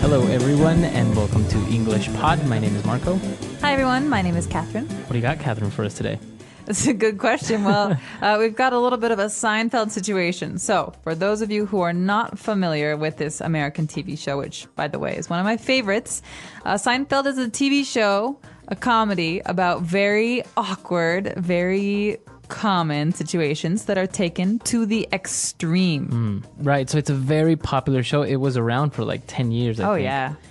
Hello, everyone, and welcome to English Pod. My name is Marco. Hi, everyone. My name is Catherine. What do you got, Catherine, for us today? That's a good question. Well, we've got a little bit of a Seinfeld situation. So, for those of you who are not familiar with this American TV show, which, by the way, is one of my favorites, Seinfeld is a TV show, a comedy about very awkward, very common situations that are taken to the extreme. Right, so it's a very popular show. It was around for like 10 years, I think.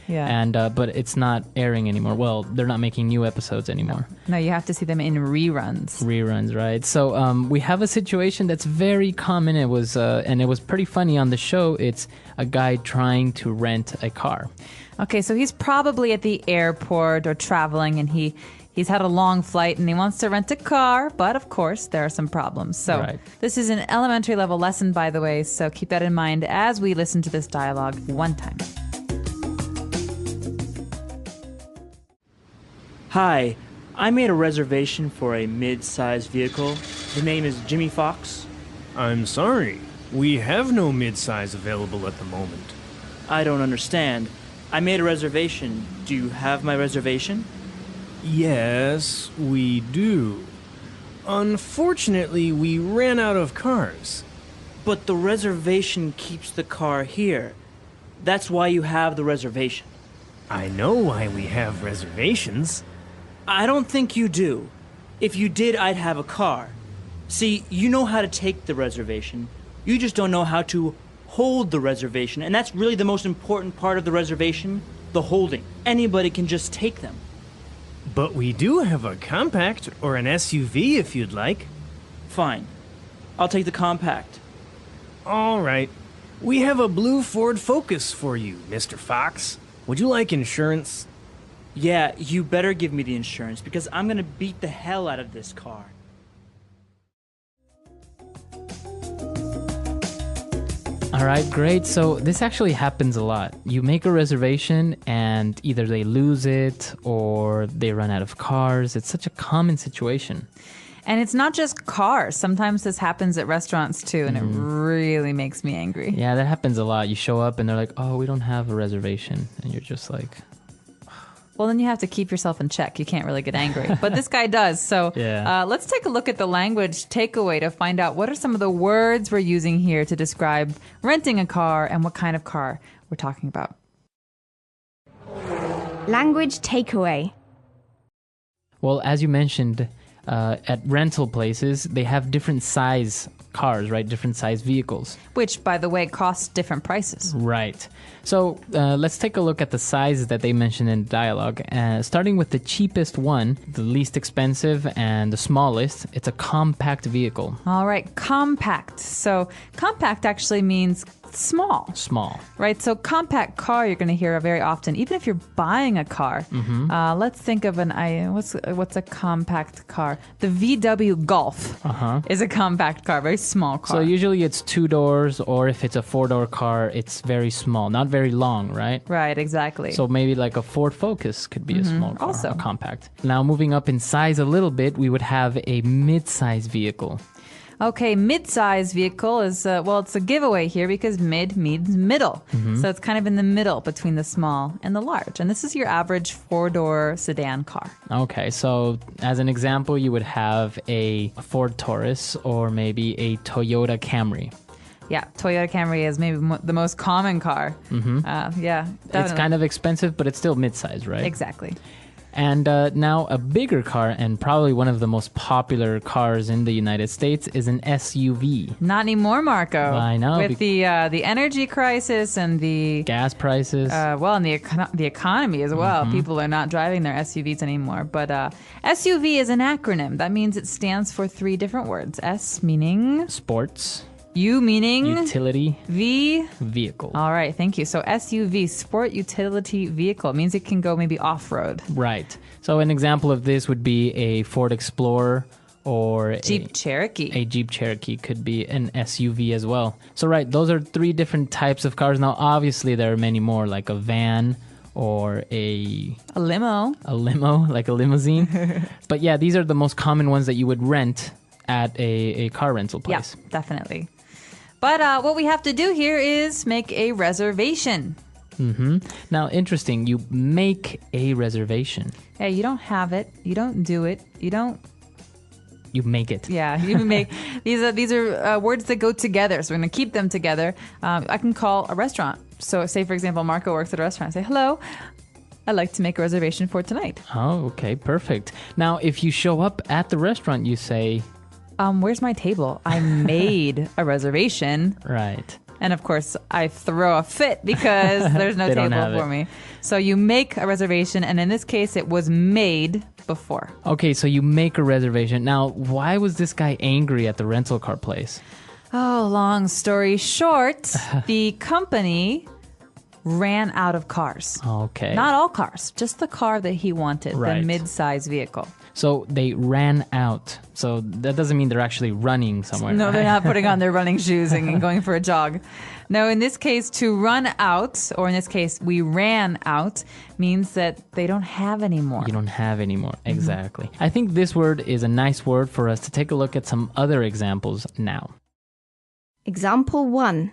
Yeah. And but it's not airing anymore. Well, they're not making new episodes anymore. No, you have to see them in reruns. Reruns, right? So we have a situation that's very common. It was pretty funny on the show. It's a guy trying to rent a car. Okay, so he's probably at the airport or traveling, and he's had a long flight and he wants to rent a car, but of course there are some problems. So This is an elementary level lesson, by the way, so keep that in mind as we listen to this dialogue one time. Hi, I made a reservation for a mid-sized vehicle. The name is Jimmy Fox. I'm sorry. We have no midsize available at the moment. I don't understand. I made a reservation. Do you have my reservation? Yes, we do. Unfortunately, we ran out of cars. But the reservation keeps the car here. That's why you have the reservation. I know why we have reservations. I don't think you do. If you did, I'd have a car. See, you know how to take the reservation. You just don't know how to hold the reservation. And that's really the most important part of the reservation, the holding. Anybody can just take them. But we do have a compact or an SUV if you'd like. Fine. I'll take the compact. All right. We have a blue Ford Focus for you, Mr. Fox. Would you like insurance? Yeah, you better give me the insurance because I'm gonna beat the hell out of this car. All right, great. So this actually happens a lot. You make a reservation and either they lose it or they run out of cars. It's such a common situation. And it's not just cars. Sometimes this happens at restaurants too, and it really makes me angry. Yeah, that happens a lot. You show up and they're like, oh, we don't have a reservation. And you're just like... Well, then you have to keep yourself in check. You can't really get angry. But this guy does. So let's take a look at the language takeaway to find out what are some of the words we're using here to describe renting a car and what kind of car we're talking about. Language takeaway. Well, as you mentioned, at rental places, they have different size cars, right? Different size vehicles. Which, by the way, cost different prices. Right. So let's take a look at the sizes that they mentioned in the dialogue. Starting with the cheapest one, the least expensive, and the smallest, it's a compact vehicle. All right, compact. So compact actually means small. Small. Right, so compact car you're going to hear very often, even if you're buying a car. Let's think of what's a compact car? The VW Golf is a compact car, very small car. So usually it's 2 doors, or if it's a 4-door car, it's very small, not very long, right? Right, exactly. So maybe like a Ford Focus could be a small car, also a compact. Now moving up in size a little bit, we would have a mid-size vehicle. Okay, mid-size vehicle is, it's a giveaway here because mid means middle. So it's kind of in the middle between the small and the large. And this is your average 4-door sedan car. Okay, so as an example, you would have a Ford Taurus or maybe a Toyota Camry. Yeah, Toyota Camry is maybe the most common car. Yeah, definitely. It's kind of expensive, but it's still mid-size, right? Exactly. And now a bigger car, and probably one of the most popular cars in the United States, is an SUV. Not anymore, Marco. I know. With the energy crisis and the gas prices. And the economy as well. People are not driving their SUVs anymore. But SUV is an acronym. That means it stands for 3 different words. S meaning... Sports. U meaning... Utility. V? Vehicle. All right, thank you. So SUV, Sport Utility Vehicle. It means it can go maybe off-road. Right. So an example of this would be a Ford Explorer or Jeep Cherokee. A Jeep Cherokee could be an SUV as well. So right, those are 3 different types of cars. Now, obviously, there are many more, like a van or a limo, like a limousine. But yeah, these are the most common ones that you would rent at a car rental place. Yeah, definitely. But what we have to do here is make a reservation. Now, interesting, you make a reservation. Hey, you don't have it. You don't do it. You don't. You make it. Yeah, you make these are words that go together. So we're going to keep them together. I can call a restaurant. So, say for example, Marco works at a restaurant. I say, "Hello, I'd like to make a reservation for tonight." Oh, okay, perfect. Now, if you show up at the restaurant, you say, Where's my table? I made a reservation. right. And of course, I throw a fit because there's no They don't table have for it. me. So you make a reservation, and in this case, it was made before. Okay, so you make a reservation. Now, why was this guy angry at the rental car place? Oh, long story short, the company ran out of cars. Okay. Not all cars, just the car that he wanted, Right. the mid-size vehicle. So they ran out. So that doesn't mean they're actually running somewhere. No, they're right? not putting on their running shoes and going for a jog. No, in this case, to run out, or in this case, we ran out, means that they don't have any more. You don't have any more. Exactly. I think this word is a nice word for us to take a look at some other examples now. Example 1.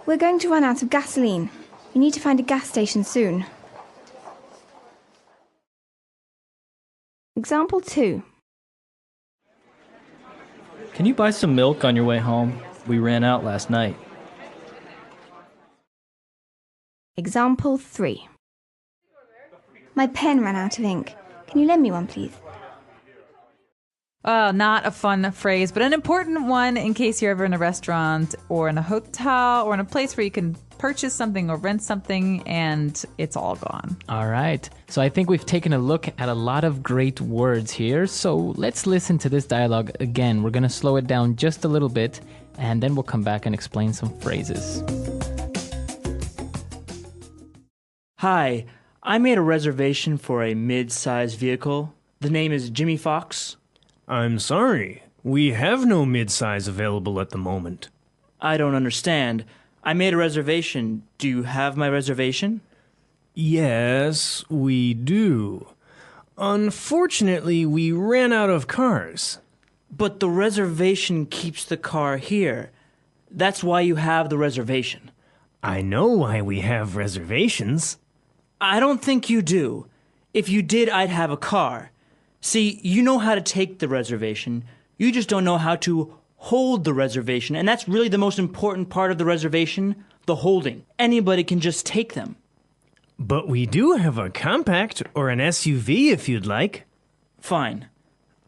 We're going to run out of gasoline. We need to find a gas station soon. Example 2. Can you buy some milk on your way home? We ran out last night. Example 3. My pen ran out of ink. Can you lend me one, please? Not a fun phrase, but an important one in case you're ever in a restaurant or in a hotel or in a place where you can purchase something or rent something and it's all gone. All right. So I think we've taken a look at a lot of great words here. So let's listen to this dialogue again. We're going to slow it down just a little bit, and then we'll come back and explain some phrases. Hi, I made a reservation for a mid-sized vehicle. The name is Jimmy Fox. I'm sorry. We have no mid-size available at the moment. I don't understand. I made a reservation. Do you have my reservation? Yes, we do. Unfortunately, we ran out of cars. But the reservation keeps the car here. That's why you have the reservation. I know why we have reservations. I don't think you do. If you did, I'd have a car. See, you know how to take the reservation. You just don't know how to hold the reservation. And that's really the most important part of the reservation, the holding. Anybody can just take them. But we do have a compact or an SUV if you'd like. Fine.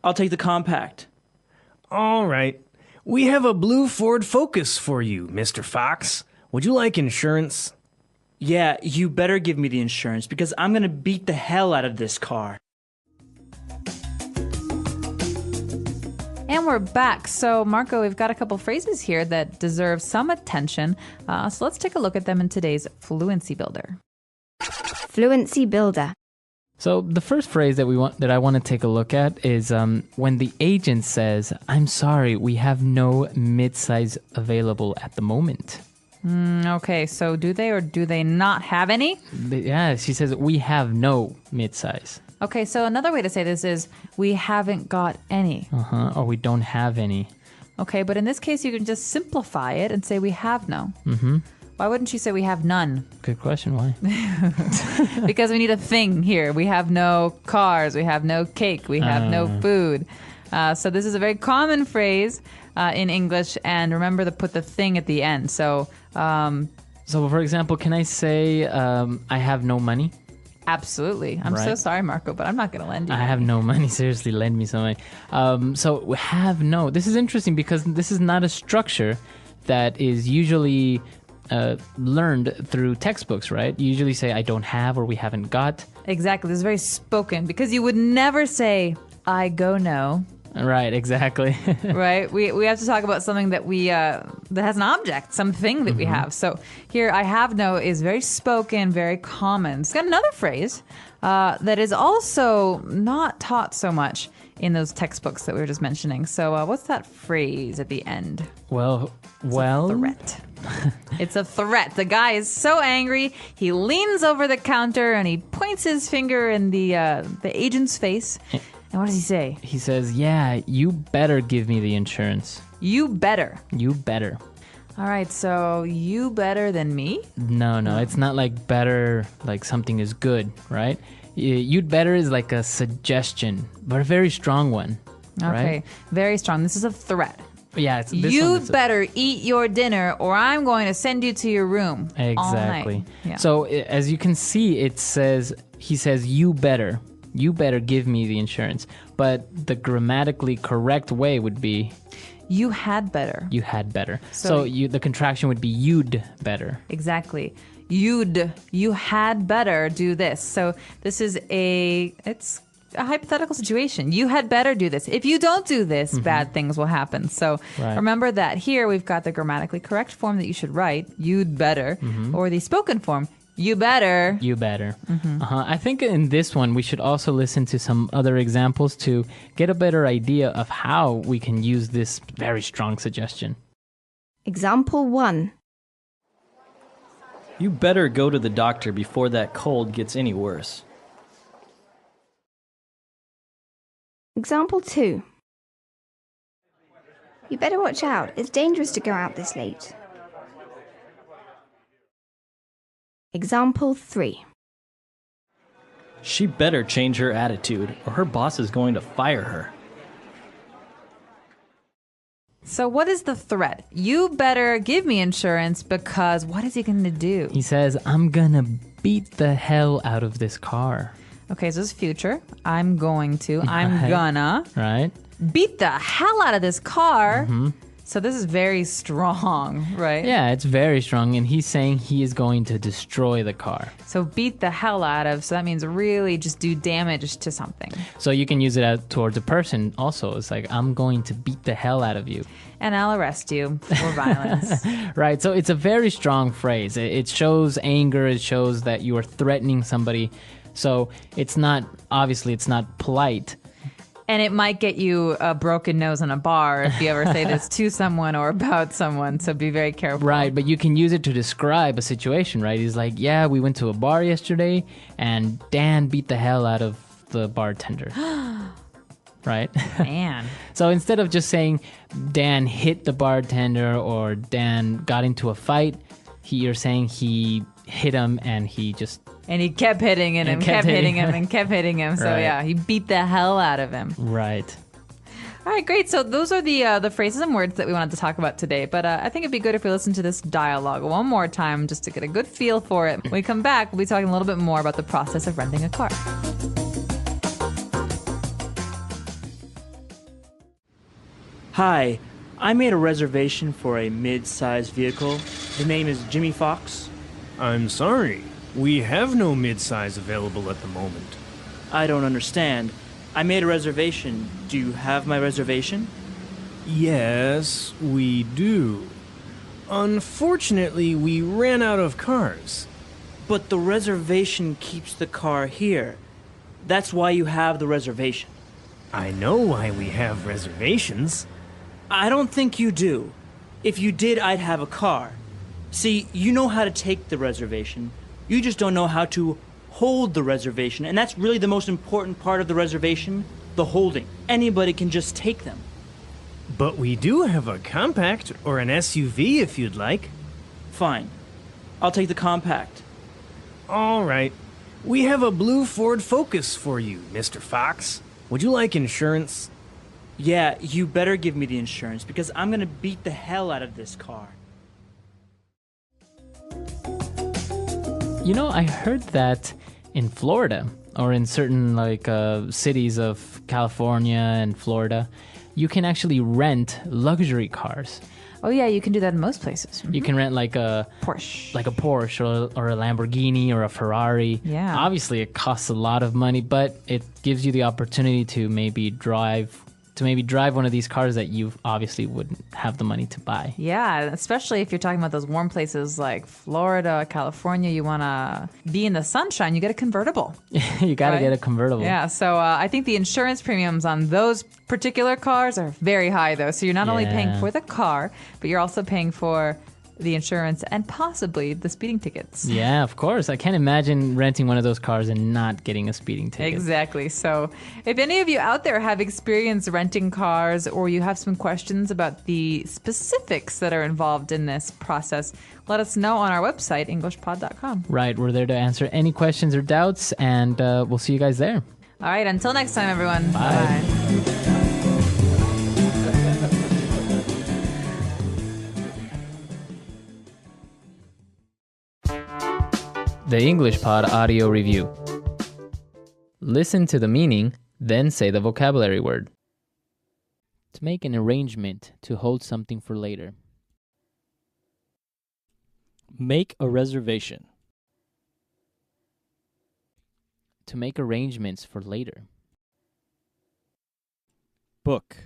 I'll take the compact. All right. We have a blue Ford Focus for you, Mr. Fox. Would you like insurance? Yeah, you better give me the insurance because I'm gonna beat the hell out of this car. And we're back. So, Marco, we've got a couple phrases here that deserve some attention. So let's take a look at them in today's Fluency Builder. Fluency Builder. So the first phrase that I want to take a look at is when the agent says, "I'm sorry, we have no mid-size available at the moment." Okay, so do they or do they not have any? Yeah, she says, "We have no mid-size." Okay, so another way to say this is we haven't got any. Or we don't have any. Okay, but in this case, you can just simplify it and say we have no. Why wouldn't you say we have none? Good question. Why? Because we need a thing here. We have no cars. We have no cake. We have no food. So this is a very common phrase in English. And remember to put the thing at the end. So, So, for example, can I say, "I have no money"? absolutely. I'm so Right. sorry, Marco, but I'm not going to lend you. I have no money. Seriously, lend me some money. So we have no. This is interesting because this is not a structure that is usually learned through textbooks, right? You usually say, "I don't have" or "we haven't got." Exactly. This is very spoken because you would never say, "I go no." Right, exactly. Right? We have to talk about something that that has an object, something that we have. So here, "I have no" is very spoken, very common. It's got another phrase that is also not taught so much in those textbooks that we were just mentioning. So what's that phrase at the end? well, Threat. It's a threat. The guy is so angry, he leans over the counter and he points his finger in the agent's face. And what does he say? he says, "Yeah, you better give me the insurance. You better. You better." All right, so you better than me? No, it's not like better, like something is good, right? You'd better is like a suggestion, but a very strong one, Okay, right? very strong. This is a threat. Yeah, this one You'd is better eat your dinner or I'm going to send you to your room all exactly. night. Yeah. So as you can see, he says you better give me the insurance, but the grammatically correct way would be You had better. you had better. So the contraction would be you'd better. Exactly. You had better do this. So this is it's a hypothetical situation. You had better do this. If you don't do this, bad things will happen. So Right. remember that here we've got the grammatically correct form that you should write, you'd better, or the spoken form, you better. You better. I think in this one, we should also listen to some other examples to get a better idea of how we can use this very strong suggestion. Example 1. You better go to the doctor before that cold gets any worse. Example 2. You better watch out. It's dangerous to go out this late. Example 3. She better change her attitude, or her boss is going to fire her. So what is the threat? You better give me insurance because what is he going to do? He says, I'm gonna beat the hell out of this car, Okay, so this is future. I'm going to. I'm Right. gonna right? beat the hell out of this car. So this is very strong, right? Yeah, it's very strong, and he's saying he is going to destroy the car. So beat the hell out of. So that means really just do damage to something. So you can use it out towards a person also. It's like, I'm going to beat the hell out of you. And I'll arrest you for violence. Right, so it's a very strong phrase. It shows anger, it shows that you are threatening somebody. So it's not polite. And it might get you a broken nose in a bar if you ever say this to someone or about someone. So be very careful. Right, but you can use it to describe a situation, right? He's like, yeah, we went to a bar yesterday and Dan beat the hell out of the bartender. Right? Man. So instead of just saying Dan hit the bartender or Dan got into a fight, you're saying he hit him and he just... And he kept hitting him and kept hitting him and kept hitting him. So Right. yeah, he beat the hell out of him. Right. All right, great. So those are the phrases and words that we wanted to talk about today. But I think it'd be good if we listen to this dialogue one more time just to get a good feel for it. When we come back, we'll be talking a little bit more about the process of renting a car. Hi, I made a reservation for a mid-sized vehicle. The name is Jimmy Fox. I'm sorry. We have no midsize available at the moment. I don't understand. I made a reservation. Do you have my reservation? Yes, we do. Unfortunately, we ran out of cars. But the reservation keeps the car here. That's why you have the reservation. I know why we have reservations. I don't think you do. If you did, I'd have a car. See, you know how to take the reservation. You just don't know how to hold the reservation. And that's really the most important part of the reservation, the holding. Anybody can just take them. But we do have a compact or an SUV if you'd like. Fine. I'll take the compact. All right. We have a blue Ford Focus for you, Mr. Fox. Would you like insurance? Yeah, you better give me the insurance because I'm gonna beat the hell out of this car. You know, I heard that in Florida or in certain cities of California and Florida, you can actually rent luxury cars. Oh yeah, you can do that in most places. You can rent like a Porsche or a Lamborghini or a Ferrari. Yeah. Obviously, it costs a lot of money, but it gives you the opportunity to maybe drive one of these cars that you obviously wouldn't have the money to buy. Yeah, especially if you're talking about those warm places like Florida, California, you want to be in the sunshine, you get a convertible. You got to Right? get a convertible. Yeah, so I think the insurance premiums on those particular cars are very high, though. So you're not only paying Yeah. for the car, but you're also paying for the insurance, and possibly the speeding tickets. Yeah, of course. I can't imagine renting one of those cars and not getting a speeding ticket. Exactly. So, if any of you out there have experience renting cars or you have some questions about the specifics that are involved in this process, let us know on our website, EnglishPod.com. Right. We're there to answer any questions or doubts, and we'll see you guys there. All right. Until next time, everyone. Bye. Bye. The English Pod Audio Review. Listen to the meaning, then say the vocabulary word. To make an arrangement to hold something for later. Make a reservation. To make arrangements for later. Book.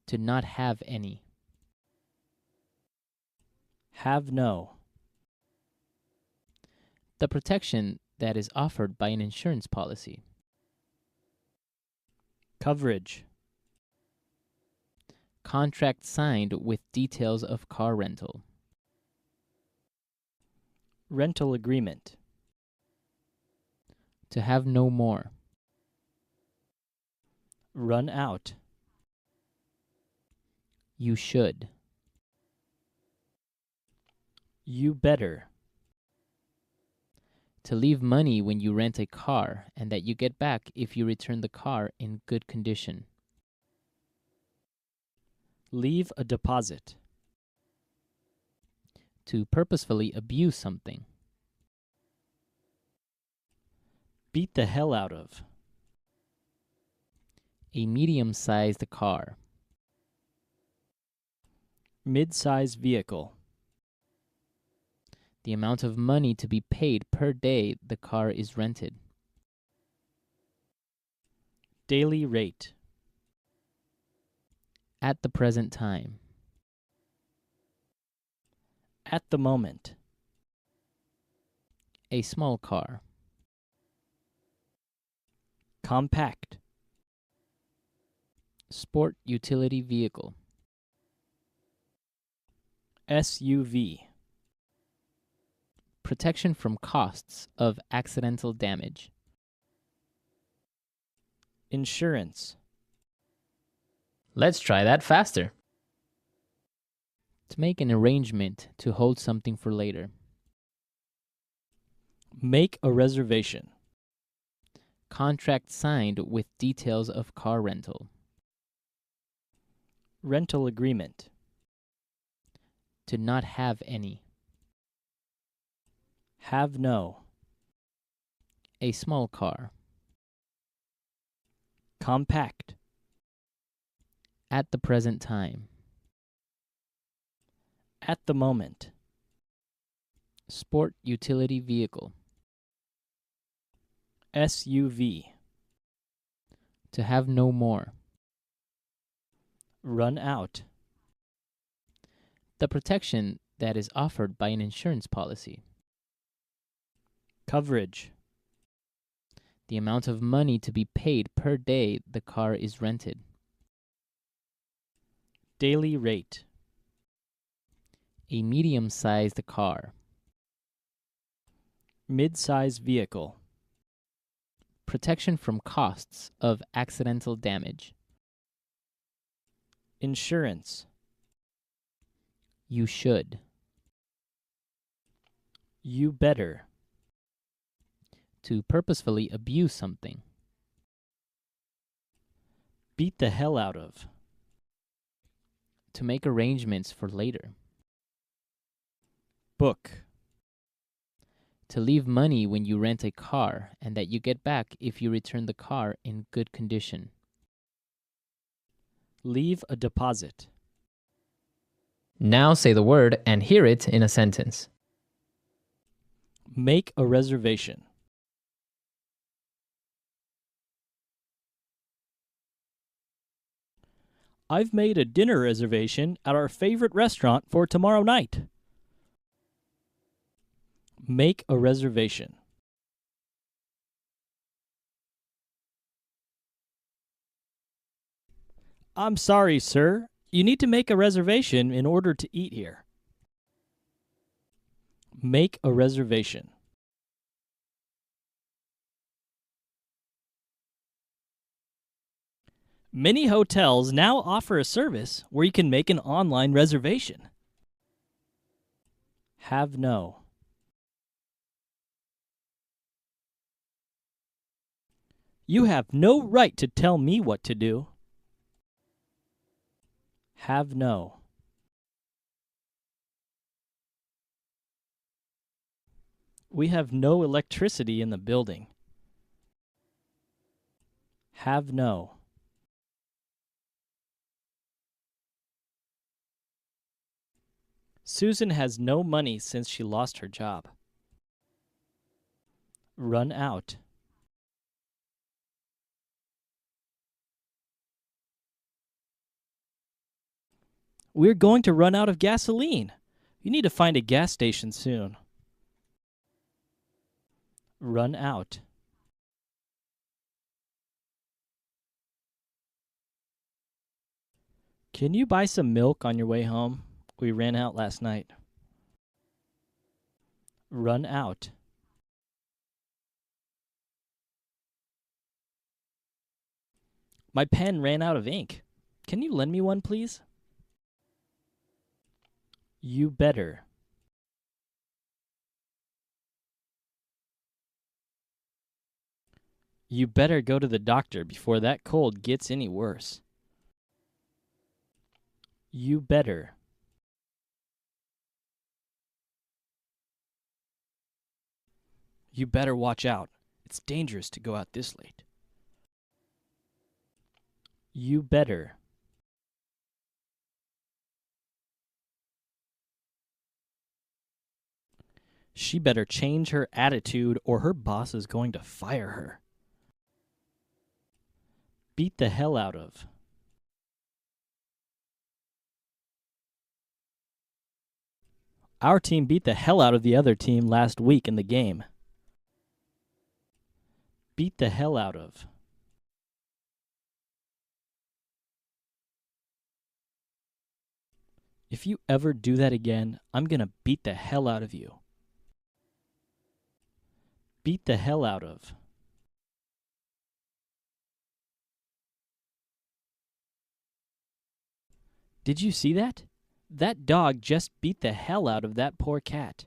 To not have any. Have no. The protection that is offered by an insurance policy. Coverage. Contract signed with details of car rental. Rental agreement. To have no more. Run out. You should. You better. To leave money when you rent a car and that you get back if you return the car in good condition. Leave a deposit. To purposefully abuse something. Beat the hell out of. A medium-sized car. Mid-size vehicle. The amount of money to be paid per day the car is rented. Daily rate. At the present time. At the moment. A small car. Compact. Sport utility vehicle. SUV. Protection from costs of accidental damage. Insurance. Let's try that faster. To make an arrangement to hold something for later. Make a reservation. Contract signed with details of car rental. Rental agreement. To not have any. Have no. A small car. Compact. At the present time. At the moment. Sport utility vehicle. SUV. To have no more. Run out. The protection that is offered by an insurance policy. Coverage. The amount of money to be paid per day the car is rented. Daily rate. A medium-sized car. Mid-size vehicle. Protection from costs of accidental damage. Insurance. You should. You better. To purposefully abuse something. Beat the hell out of. To make arrangements for later. Book. To leave money when you rent a car and that you get back if you return the car in good condition. Leave a deposit. Now say the word and hear it in a sentence. Make a reservation. I've made a dinner reservation at our favorite restaurant for tomorrow night. Make a reservation. I'm sorry, sir. You need to make a reservation in order to eat here. Make a reservation. Many hotels now offer a service where you can make an online reservation. Have no. You have no right to tell me what to do. Have no. We have no electricity in the building. Have no. Susan has no money since she lost her job. Run out. We're going to run out of gasoline. You need to find a gas station soon. Run out. Can you buy some milk on your way home? We ran out last night. Run out. My pen ran out of ink. Can you lend me one, please? You better. You better go to the doctor before that cold gets any worse. You better. You better watch out. It's dangerous to go out this late. You better. She better change her attitude or her boss is going to fire her. Beat the hell out of. Our team beat the hell out of the other team last week in the game. Beat the hell out of. If you ever do that again, I'm gonna beat the hell out of you. Beat the hell out of. Did you see that? That dog just beat the hell out of that poor cat.